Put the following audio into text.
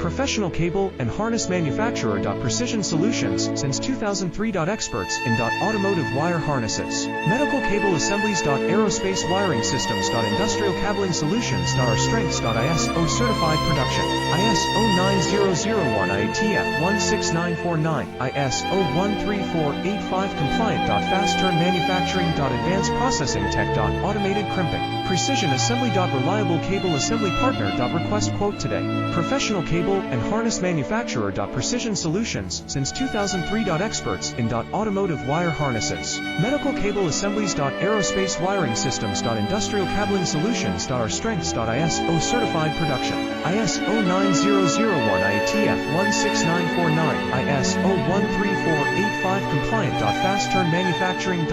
Professional cable and harness manufacturer. Precision Solutions since 2003. Experts in automotive wire harnesses, medical cable assemblies. Aerospace wiring systems. Industrial cabling solutions. Our strengths. ISO certified production. ISO 9001 IATF 16949, ISO 13485 compliant. Fast turn manufacturing. Advanced processing tech. Automated crimping. Precision assembly. Reliable cable assembly partner. Request quote today. Professional cable and harness manufacturer. Precision Solutions since 2003. Experts in automotive wire harnesses, medical cable assemblies. Aerospace wiring systems. Industrial cabling solutions. Our strengths. ISO certified production. ISO 9001 IATF 16949, ISO 13485 compliant. Fast turn manufacturing.